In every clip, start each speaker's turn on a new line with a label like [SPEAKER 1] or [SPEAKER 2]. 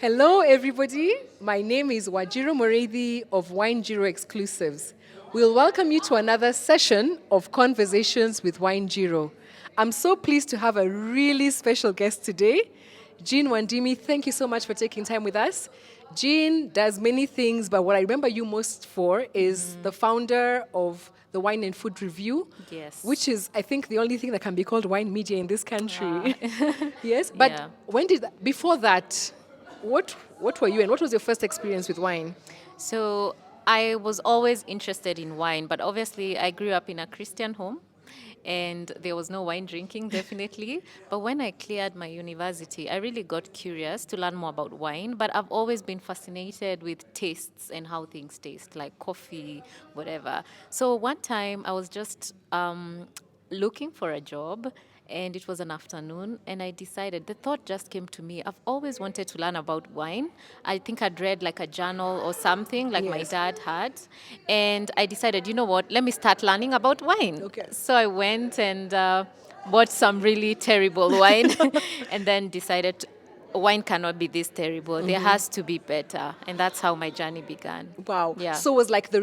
[SPEAKER 1] Hello, everybody. My name is Wajiro Moredi of WINENJIRU Exclusives. We'll welcome you to another session of Conversations with WINENJIRU. I'm so pleased to have a really special guest today. Jean Wandimi, thank you so much for taking time with us. Jean does many things, but what I remember you most for is the founder of the Wine and Food Review,
[SPEAKER 2] Yes.
[SPEAKER 1] which is, I think, the only thing that can be called wine media in this country. Yes, but
[SPEAKER 2] Yeah.
[SPEAKER 1] before that, what were you and what was your first experience with wine?
[SPEAKER 2] So I was always interested in wine, but obviously I grew up in a Christian home and there was no wine drinking, definitely. But when I cleared my university, I really got curious to learn more about wine. But I've always been fascinated with tastes and how things taste, like coffee, whatever. So one time I was just looking for a job and it was an afternoon and I decided, the thought just came to me, I've always wanted to learn about wine. I think I'd read like a journal or something like my
[SPEAKER 1] Yes.
[SPEAKER 2] dad had, and I decided, you know what, let me start learning about wine.
[SPEAKER 1] Okay.
[SPEAKER 2] So I went and bought some really terrible wine and then decided wine cannot be this terrible, there has to be better, and that's how my journey began.
[SPEAKER 1] Wow.
[SPEAKER 2] Yeah.
[SPEAKER 1] So was like the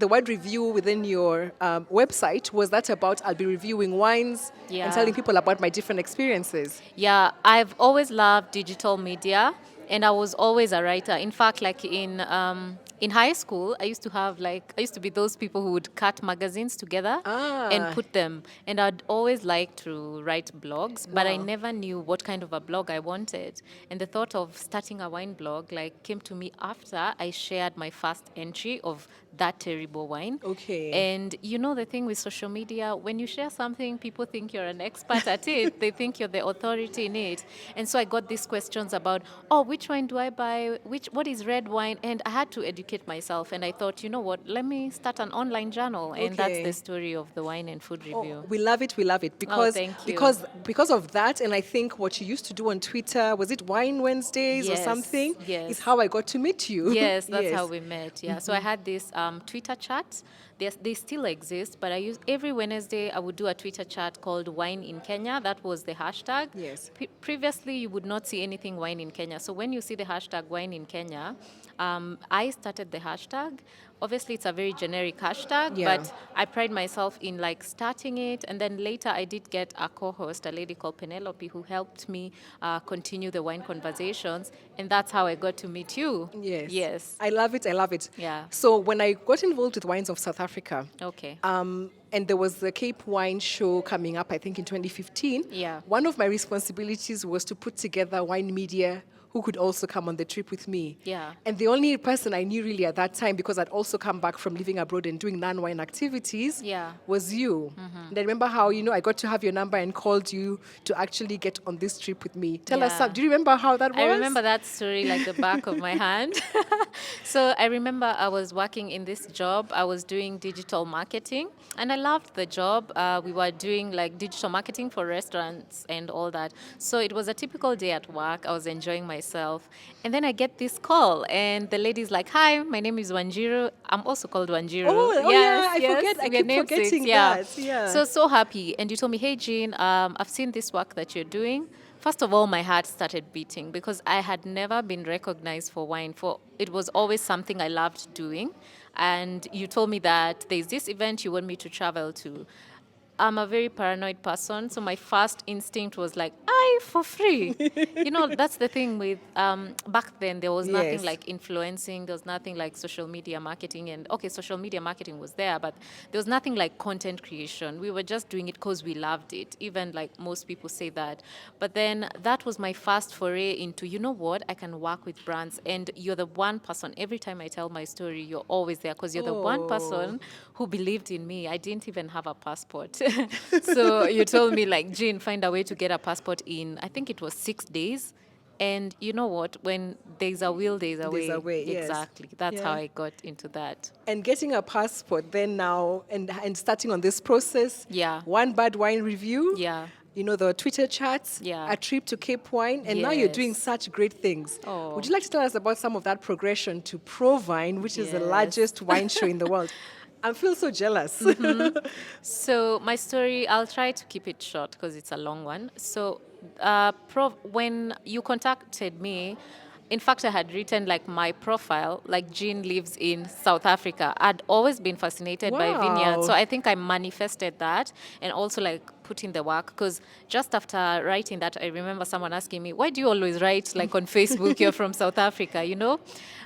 [SPEAKER 1] word review within your website, was that about I'll be reviewing wines and
[SPEAKER 2] Yeah.
[SPEAKER 1] telling people about my different experiences?
[SPEAKER 2] Yeah, I've always loved digital media, and I was always a writer. In fact, like in high school, I used to be those people who would cut magazines together and
[SPEAKER 1] Ah,
[SPEAKER 2] put them. And I'd always liked to write blogs, but I
[SPEAKER 1] wow.
[SPEAKER 2] never knew what kind of a blog I wanted. And the thought of starting a wine blog like came to me after I shared my first entry of that terrible wine.
[SPEAKER 1] Okay.
[SPEAKER 2] And you know the thing with social media, when you share something, people think you're an expert at it. They think you're the authority in it. And so I got these questions about, oh, which wine do I buy? What is red wine? And I had to educate myself. And I thought, you know what, let me start an online journal. And that's the
[SPEAKER 1] Okay.
[SPEAKER 2] story of the Wine and Food
[SPEAKER 1] Oh,
[SPEAKER 2] Review.
[SPEAKER 1] we love it. We love it
[SPEAKER 2] Oh,
[SPEAKER 1] because
[SPEAKER 2] thank you.
[SPEAKER 1] because of that, and I think what you used to do on Twitter, was it Wine Wednesdays or
[SPEAKER 2] Yes,
[SPEAKER 1] something, is
[SPEAKER 2] yes.
[SPEAKER 1] how I got to meet you.
[SPEAKER 2] Yes, that's how
[SPEAKER 1] Yes.
[SPEAKER 2] we met. Yeah. So I had this Twitter chat. They still exist, but I use every Wednesday I would do a Twitter chat called Wine in Kenya. That was the hashtag.
[SPEAKER 1] Yes.
[SPEAKER 2] Previously, you would not see anything Wine in Kenya. So when you see the hashtag Wine in Kenya, I started the hashtag. Obviously, it's a very generic hashtag,
[SPEAKER 1] Yeah.
[SPEAKER 2] but I pride myself in like starting it. And then later, I did get a co-host, a lady called Penelope, who helped me continue the wine conversations, and that's how I got to meet you.
[SPEAKER 1] Yes.
[SPEAKER 2] Yes.
[SPEAKER 1] I love it. I love it.
[SPEAKER 2] Yeah.
[SPEAKER 1] So when I got involved with Wines of South Africa,
[SPEAKER 2] Okay.
[SPEAKER 1] and there was the Cape Wine Show coming up, I think in 2015.
[SPEAKER 2] Yeah.
[SPEAKER 1] One of my responsibilities was to put together wine media who could also come on the trip with me.
[SPEAKER 2] Yeah.
[SPEAKER 1] And the only person I knew really at that time, because I'd also come back from living abroad and doing non-wine activities,
[SPEAKER 2] Yeah.
[SPEAKER 1] was you. And I remember how, I got to have your number and called you to actually get on this trip with me. Tell us,
[SPEAKER 2] Yeah.
[SPEAKER 1] do you remember how that was?
[SPEAKER 2] I remember that story like the back of my hand. So I remember I was working in this job. I was doing digital marketing, and I loved the job. We were doing like digital marketing for restaurants and all that. So it was a typical day at work. I was enjoying myself, and then I get this call, and the lady's like, "Hi, my name is Wanjiru. I'm also called Wanjiru.
[SPEAKER 1] Oh, yeah, I forget. I
[SPEAKER 2] we are
[SPEAKER 1] keep
[SPEAKER 2] namesakes,
[SPEAKER 1] forgetting
[SPEAKER 2] yeah.
[SPEAKER 1] that. Yeah.
[SPEAKER 2] So happy. And you told me, hey, Jean, I've seen this work that you're doing. First of all, my heart started beating because I had never been recognized for wine. For it was always something I loved doing. And you told me that there's this event you want me to travel to. I'm a very paranoid person, so my first instinct was like, "I for free." That's the thing with back then. There was nothing
[SPEAKER 1] Yes.
[SPEAKER 2] like influencing. There was nothing like social media marketing, and okay, social media marketing was there, but there was nothing like content creation. We were just doing it because we loved it. Even like most people say that. But then that was my first foray into, you know what, I can work with brands, and you're the one person. Every time I tell my story, you're always there because you're the one
[SPEAKER 1] Oh.
[SPEAKER 2] person who believed in me. I didn't even have a passport. So you told me, like, Jean, find a way to get a passport in, I think it was 6 days. And you know what? When there's a will, there's a way.
[SPEAKER 1] There's a way, yes.
[SPEAKER 2] Exactly. That's how
[SPEAKER 1] Yeah.
[SPEAKER 2] I got into that.
[SPEAKER 1] And getting a passport then now and starting on this process.
[SPEAKER 2] Yeah.
[SPEAKER 1] One bad wine review.
[SPEAKER 2] Yeah.
[SPEAKER 1] The Twitter chats.
[SPEAKER 2] Yeah.
[SPEAKER 1] A trip to Cape Wine. And now you're doing
[SPEAKER 2] Yes.
[SPEAKER 1] such great things.
[SPEAKER 2] Oh.
[SPEAKER 1] Would you like to tell us about some of that progression to Provine, which is the
[SPEAKER 2] Yes.
[SPEAKER 1] largest wine show in the world? I feel so jealous.
[SPEAKER 2] So my story, I'll try to keep it short because it's a long one. So when you contacted me, In fact, I had written like my profile, like Jean lives in South Africa. I'd always been fascinated by vineyards.
[SPEAKER 1] Wow.
[SPEAKER 2] So I think I manifested that and also like put in the work. Because just after writing that, I remember someone asking me, why do you always write like on Facebook, you're from South Africa, you know?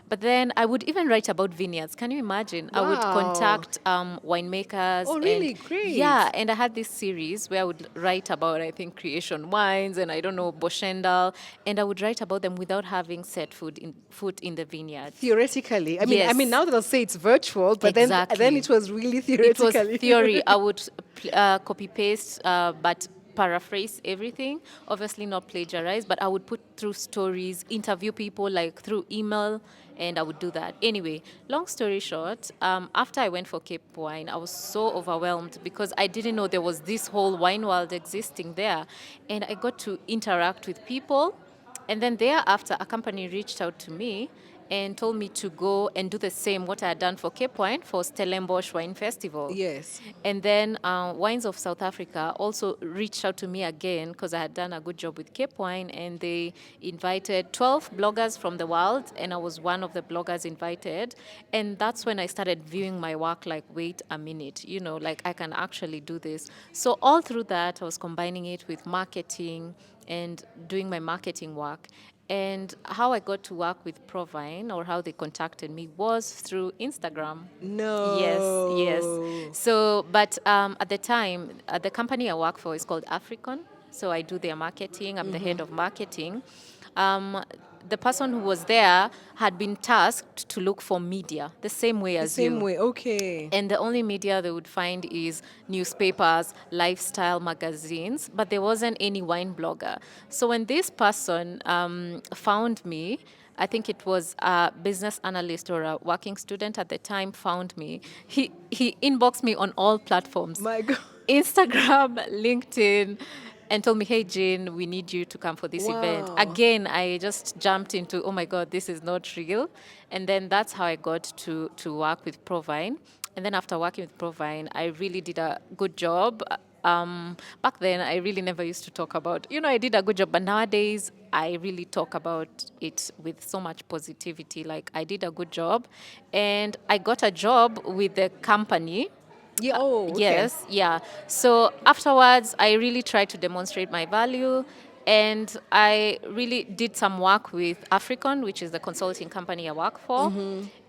[SPEAKER 2] But then I would even write about vineyards. Can you imagine? I would
[SPEAKER 1] Wow.
[SPEAKER 2] contact winemakers.
[SPEAKER 1] Oh,
[SPEAKER 2] And
[SPEAKER 1] really? Great.
[SPEAKER 2] yeah, and I had this series where I would write about, I think, creation wines and I don't know, Boshendal. And I would write about them without having set foot in the vineyard.
[SPEAKER 1] Theoretically, I mean,
[SPEAKER 2] Yes,
[SPEAKER 1] now that I'll say it's virtual, but then
[SPEAKER 2] exactly.
[SPEAKER 1] it was really
[SPEAKER 2] It was
[SPEAKER 1] theoretically.
[SPEAKER 2] theory. I would copy paste, but paraphrase everything. Obviously, not plagiarize, but I would put through stories, interview people like through email, and I would do that. Anyway, long story short, after I went for Cape Wine, I was so overwhelmed because I didn't know there was this whole wine world existing there, and I got to interact with people. And then thereafter, a company reached out to me and told me to go and do the same what I had done for Cape Wine for Stellenbosch Wine Festival.
[SPEAKER 1] Yes.
[SPEAKER 2] And then Wines of South Africa also reached out to me again because I had done a good job with Cape Wine, and they invited 12 bloggers from the world, and I was one of the bloggers invited. And that's when I started viewing my work like, wait a minute, you know, like I can actually do this. So all through that, I was combining it with marketing and doing my marketing work. And how I got to work with Provine, or how they contacted me, was through Instagram. Yes, yes.
[SPEAKER 1] No.
[SPEAKER 2] So, but at the time, the company I work for is called Africon. So I do their marketing. I'm the head of marketing. Um, the person who was there had been tasked to look for media, the same way
[SPEAKER 1] The
[SPEAKER 2] as
[SPEAKER 1] same
[SPEAKER 2] you.
[SPEAKER 1] way. Okay.
[SPEAKER 2] And the only media they would find is newspapers, lifestyle magazines, but there wasn't any wine blogger. So when this person found me, I think it was a business analyst or a working student at the time, found me. He inboxed me on all platforms.
[SPEAKER 1] My God.
[SPEAKER 2] Instagram, LinkedIn, and told me, hey, Jane, we need you to come for this event.
[SPEAKER 1] Wow.
[SPEAKER 2] Again, I just jumped into, oh my God, this is not real. And then that's how I got to work with Provine. And then after working with Provine, I really did a good job. Back then, I really never used to talk about, I did a good job, but nowadays, I really talk about it with so much positivity. Like, I did a good job, and I got a job with the company.
[SPEAKER 1] Yeah. Oh, okay.
[SPEAKER 2] Yes, yeah. So afterwards, I really tried to demonstrate my value, and I really did some work with Africon, which is the consulting company I work for.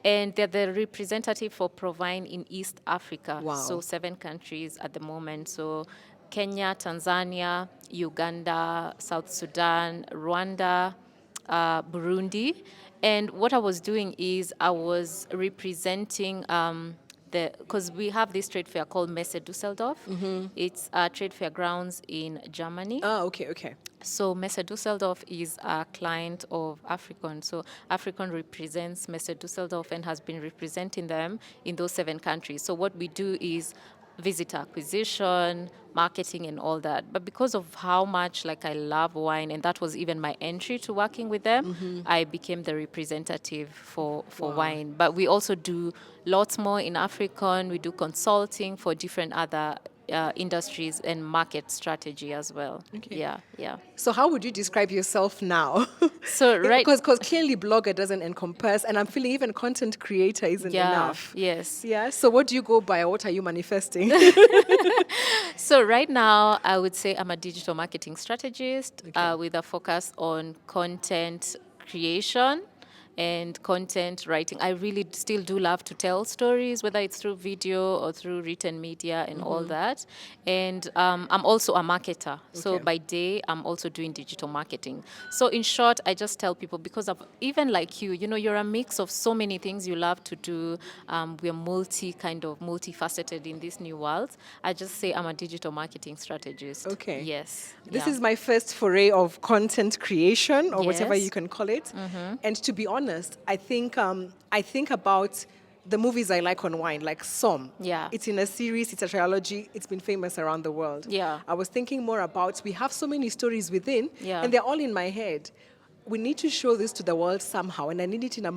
[SPEAKER 2] And they're the representative for Provine in East Africa.
[SPEAKER 1] Wow.
[SPEAKER 2] So 7 countries at the moment. So Kenya, Tanzania, Uganda, South Sudan, Rwanda, Burundi. And what I was doing is I was representing because we have this trade fair called Messe Dusseldorf. It's a trade fair grounds in Germany.
[SPEAKER 1] Ah, okay, okay.
[SPEAKER 2] So Messe Dusseldorf is a client of Africon. So Africon represents Messe Dusseldorf and has been representing them in those 7 countries. So what we do is visitor acquisition, marketing, and all that. But because of how much like I love wine, and that was even my entry to working with them, I became the representative for wine. But we also do lots more in Africon. We do consulting for different other industries and market strategy as well.
[SPEAKER 1] Okay.
[SPEAKER 2] Yeah, yeah.
[SPEAKER 1] So how would you describe yourself now?
[SPEAKER 2] So right,
[SPEAKER 1] Because clearly blogger doesn't encompass, and I'm feeling even content creator isn't
[SPEAKER 2] yeah,
[SPEAKER 1] enough.
[SPEAKER 2] yes.
[SPEAKER 1] Yeah. So what do you go by? What are you manifesting?
[SPEAKER 2] So right now, I would say I'm a digital marketing strategist
[SPEAKER 1] Okay.
[SPEAKER 2] with a focus on content creation and content writing. I really still do love to tell stories, whether it's through video or through written media and all that. And I'm also a marketer. So
[SPEAKER 1] Okay.
[SPEAKER 2] by day, I'm also doing digital marketing. So in short, I just tell people, because of even like you're a mix of so many things you love to do. We're multifaceted in this new world. I just say I'm a digital marketing strategist.
[SPEAKER 1] Okay.
[SPEAKER 2] Yes.
[SPEAKER 1] This
[SPEAKER 2] yeah.
[SPEAKER 1] is my first foray of content creation, or whatever
[SPEAKER 2] Yes.
[SPEAKER 1] you can call it. And to be honest, I think about the movies I like on wine, like Somme.
[SPEAKER 2] Yeah.
[SPEAKER 1] It's in a series, it's a trilogy, it's been famous around the world.
[SPEAKER 2] Yeah.
[SPEAKER 1] I was thinking more about, we have so many stories within,
[SPEAKER 2] Yeah.
[SPEAKER 1] and they're all in my head. We need to show this to the world somehow, and I need it in a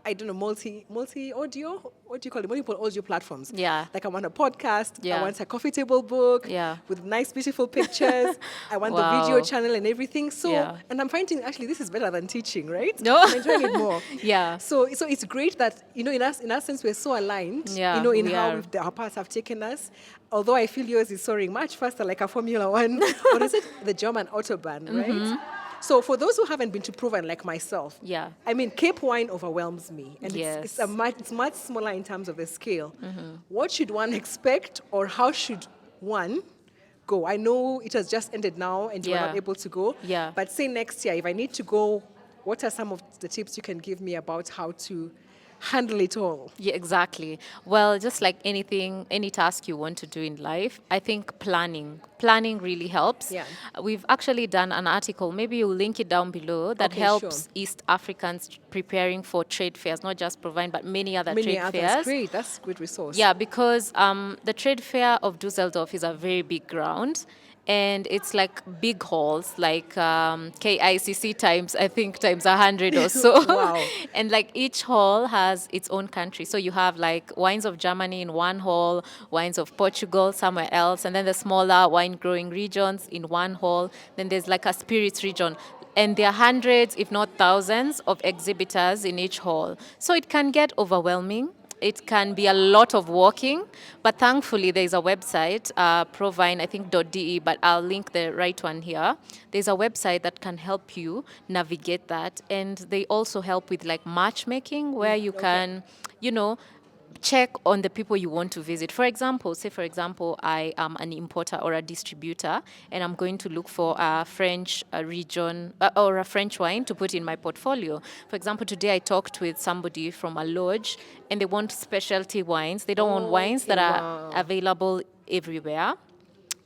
[SPEAKER 1] I don't know, multi audio. What do you call it? Multiple audio platforms.
[SPEAKER 2] Yeah.
[SPEAKER 1] Like I want a podcast. I
[SPEAKER 2] Yeah.
[SPEAKER 1] want a coffee table book.
[SPEAKER 2] Yeah.
[SPEAKER 1] With nice, beautiful pictures. I want the video
[SPEAKER 2] Wow.
[SPEAKER 1] channel and everything. So,
[SPEAKER 2] Yeah.
[SPEAKER 1] and I'm finding actually this is better than teaching, right?
[SPEAKER 2] No.
[SPEAKER 1] I'm enjoying it more.
[SPEAKER 2] Yeah.
[SPEAKER 1] So it's great that in our sense we're so aligned.
[SPEAKER 2] Yeah,
[SPEAKER 1] In
[SPEAKER 2] we
[SPEAKER 1] how
[SPEAKER 2] are.
[SPEAKER 1] our paths have taken us. Although I feel yours is soaring much faster, like a Formula One. Or is it the German Autobahn, right? So for those who haven't been to Proven like myself,
[SPEAKER 2] Yeah.
[SPEAKER 1] I mean, Cape Wine overwhelms me, and
[SPEAKER 2] Yes.
[SPEAKER 1] it's much smaller in terms of the scale. What should one expect, or how should one go? I know it has just ended now, and you are
[SPEAKER 2] Yeah.
[SPEAKER 1] not able to go.
[SPEAKER 2] Yeah.
[SPEAKER 1] But say next year, if I need to go, what are some of the tips you can give me about how to handle it all?
[SPEAKER 2] Yeah, exactly. Well, just like anything, any task you want to do in life, I think planning really helps.
[SPEAKER 1] Yeah.
[SPEAKER 2] We've actually done an article, maybe you'll link it down below, that
[SPEAKER 1] Okay,
[SPEAKER 2] helps
[SPEAKER 1] sure.
[SPEAKER 2] East Africans preparing for trade fairs, not just Provine, but many other
[SPEAKER 1] Many
[SPEAKER 2] trade
[SPEAKER 1] others.
[SPEAKER 2] fairs.
[SPEAKER 1] Great, that's a good resource.
[SPEAKER 2] Yeah, because the trade fair of Dusseldorf is a very big ground. And it's like big halls, like KICC times, I think, times 100 or so.
[SPEAKER 1] Wow.
[SPEAKER 2] And like each hall has its own country. So you have like wines of Germany in one hall, wines of Portugal somewhere else, and then the smaller wine growing regions in one hall. Then there's like a spirits region. And there are hundreds, if not thousands, of exhibitors in each hall. So it can get overwhelming. It can be a lot of walking, but thankfully there is a website, Provine, I think .de, but I'll link the right one here. There's a website that can help you navigate that, and they also help with like matchmaking, where you can, check on the people you want to visit. For example, I am an importer or a distributor, and I'm going to look for a French region or a French wine to put in my portfolio. For example, today I talked with somebody from a lodge, and they want specialty wines. They don't want wines that are available everywhere.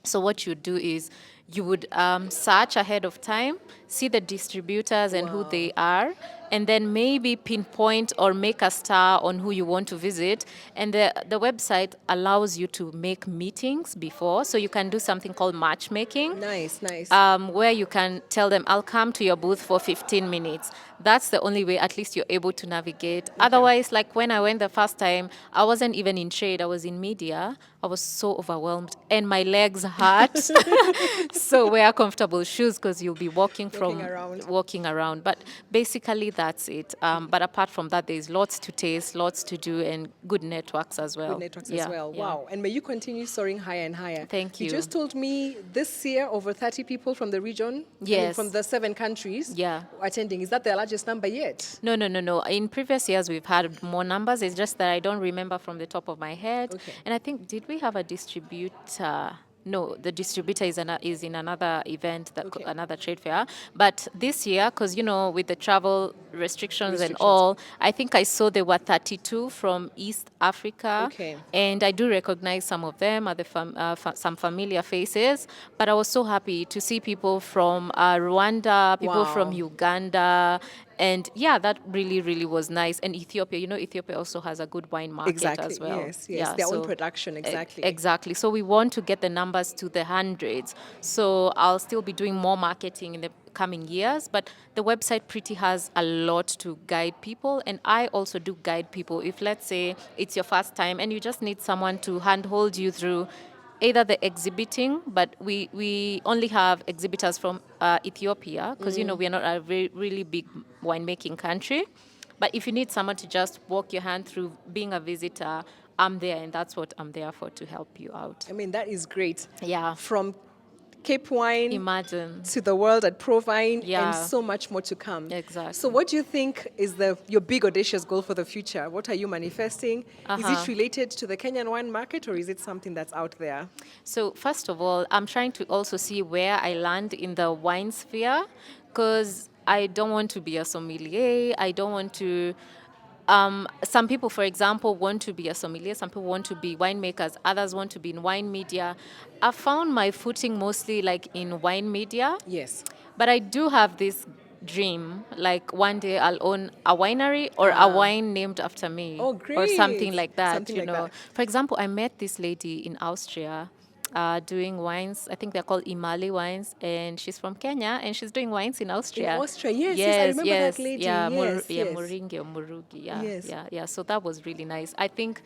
[SPEAKER 2] So what you do is you would search ahead of time, see the distributors and who they are, and then maybe pinpoint or make a star on who you want to visit. And the website allows you to make meetings before, so you can do something called matchmaking.
[SPEAKER 1] Nice.
[SPEAKER 2] Where you can tell them, I'll come to your booth for 15 minutes. That's the only way at least you're able to navigate. Otherwise, like when I went the first time, I wasn't even in trade, I was in media. I was so overwhelmed and my legs hurt. So wear comfortable shoes because you'll be walking around. But basically that's it. But apart from that, there's lots to taste, lots to do, and good networks as well.
[SPEAKER 1] Good networks as well.
[SPEAKER 2] Yeah.
[SPEAKER 1] Wow. And may you continue soaring higher and higher.
[SPEAKER 2] Thank you.
[SPEAKER 1] You just told me this year over 30 people from the region,
[SPEAKER 2] Yes.
[SPEAKER 1] from the 7 countries
[SPEAKER 2] Yeah.
[SPEAKER 1] attending. Is that the largest number yet?
[SPEAKER 2] No. In previous years, we've had more numbers. It's just that I don't remember from the top of my head.
[SPEAKER 1] Okay.
[SPEAKER 2] And I think, did we have a distributor? No, the distributor is in another event, another trade fair. But this year, because, with the travel restrictions and all, I think I saw there were 32 from East Africa.
[SPEAKER 1] Okay.
[SPEAKER 2] And I do recognize some of them, some familiar faces. But I was so happy to see people from Rwanda, people
[SPEAKER 1] Wow.
[SPEAKER 2] from Uganda. And yeah, that really, really was nice. And Ethiopia, Ethiopia also has a good wine market
[SPEAKER 1] Exactly.
[SPEAKER 2] as well.
[SPEAKER 1] Yes.
[SPEAKER 2] Yeah,
[SPEAKER 1] Their own production, exactly.
[SPEAKER 2] Exactly. So we want to get the numbers to the hundreds. So I'll still be doing more marketing in the coming years, but the website pretty has a lot to guide people. And I also do guide people. If, let's say, it's your first time and you just need someone to handhold you through either the exhibiting, but we only have exhibitors from Ethiopia because, we are not a really big winemaking country. But if you need someone to just walk your hand through being a visitor, I'm there, and that's what I'm there for, to help you out.
[SPEAKER 1] I mean, that is great.
[SPEAKER 2] Yeah.
[SPEAKER 1] From Cape Wine
[SPEAKER 2] Imagine.
[SPEAKER 1] to the world at Provine,
[SPEAKER 2] Yeah.
[SPEAKER 1] and so much more to come.
[SPEAKER 2] Exactly.
[SPEAKER 1] So what do you think is your big audacious goal for the future? What are you manifesting? Is it related to the Kenyan wine market, or is it something that's out there?
[SPEAKER 2] So first of all, I'm trying to also see where I land in the wine sphere, because I don't want to be a sommelier. I don't want to... some people, for example, want to be a sommelier. Some people want to be winemakers. Others want to be in wine media. I found my footing mostly like in wine media.
[SPEAKER 1] Yes.
[SPEAKER 2] But I do have this dream, like one day I'll own a winery or a wine named after me.
[SPEAKER 1] Oh,
[SPEAKER 2] Or something
[SPEAKER 1] great.
[SPEAKER 2] like that,
[SPEAKER 1] Something like that.
[SPEAKER 2] For example, I met this lady in Austria. doing wines. I think they're called Imali wines, and she's from Kenya, and she's doing wines in
[SPEAKER 1] In
[SPEAKER 2] Austria.
[SPEAKER 1] Austria, yes, I remember that lady.
[SPEAKER 2] Yeah,
[SPEAKER 1] Yes,
[SPEAKER 2] yeah,
[SPEAKER 1] yes,
[SPEAKER 2] Moringi or Murugi, yeah,
[SPEAKER 1] yes.
[SPEAKER 2] yeah. So that was really nice. I think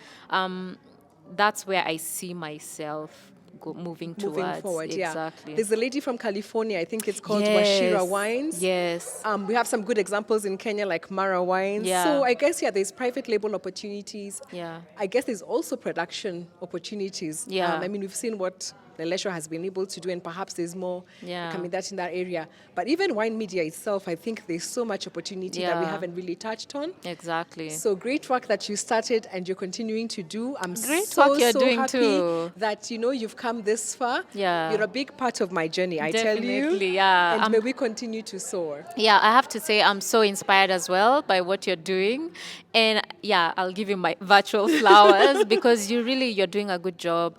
[SPEAKER 2] that's where I see myself moving
[SPEAKER 1] Moving
[SPEAKER 2] towards.
[SPEAKER 1] forward, yeah.
[SPEAKER 2] Exactly.
[SPEAKER 1] There's a lady from California, I think it's called Washira
[SPEAKER 2] Yes,
[SPEAKER 1] Wines.
[SPEAKER 2] yes,
[SPEAKER 1] We have some good examples in Kenya like Mara Wines.
[SPEAKER 2] yeah,
[SPEAKER 1] So I guess, yeah, there's private label opportunities.
[SPEAKER 2] yeah,
[SPEAKER 1] I guess there's also production opportunities.
[SPEAKER 2] yeah.
[SPEAKER 1] I mean, we've seen what Nelesho has been able to do, and perhaps there's more
[SPEAKER 2] Yeah.
[SPEAKER 1] coming that in that area. But even wine media itself, I think there's so much opportunity that we
[SPEAKER 2] Yeah.
[SPEAKER 1] haven't really touched on.
[SPEAKER 2] Exactly.
[SPEAKER 1] So great work that you started and you're continuing to do. I'm
[SPEAKER 2] Great
[SPEAKER 1] so,
[SPEAKER 2] work you're
[SPEAKER 1] so
[SPEAKER 2] doing
[SPEAKER 1] happy
[SPEAKER 2] too.
[SPEAKER 1] that, you've come this far.
[SPEAKER 2] Yeah.
[SPEAKER 1] You're a big part of my journey, I tell you.
[SPEAKER 2] Definitely, yeah.
[SPEAKER 1] And may we continue to soar.
[SPEAKER 2] Yeah, I have to say I'm so inspired as well by what you're doing. And yeah, I'll give you my virtual flowers because you're doing a good job.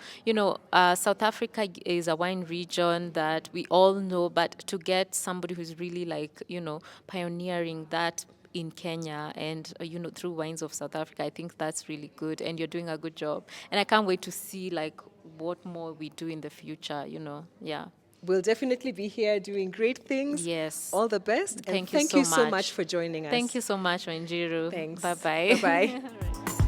[SPEAKER 2] South Africa is a wine region that we all know, but to get somebody who's really like, pioneering that in Kenya and through Wines of South Africa, I think that's really good, and you're doing a good job. And I can't wait to see like what more we do in the future. Yeah.
[SPEAKER 1] We'll definitely be here doing great things.
[SPEAKER 2] Yes.
[SPEAKER 1] All the best.
[SPEAKER 2] Thank
[SPEAKER 1] and
[SPEAKER 2] you
[SPEAKER 1] thank
[SPEAKER 2] so
[SPEAKER 1] you so
[SPEAKER 2] much.
[SPEAKER 1] much for joining us.
[SPEAKER 2] Thank you so much, Wanjiru.
[SPEAKER 1] Thanks.
[SPEAKER 2] Bye-bye.
[SPEAKER 1] Bye-bye.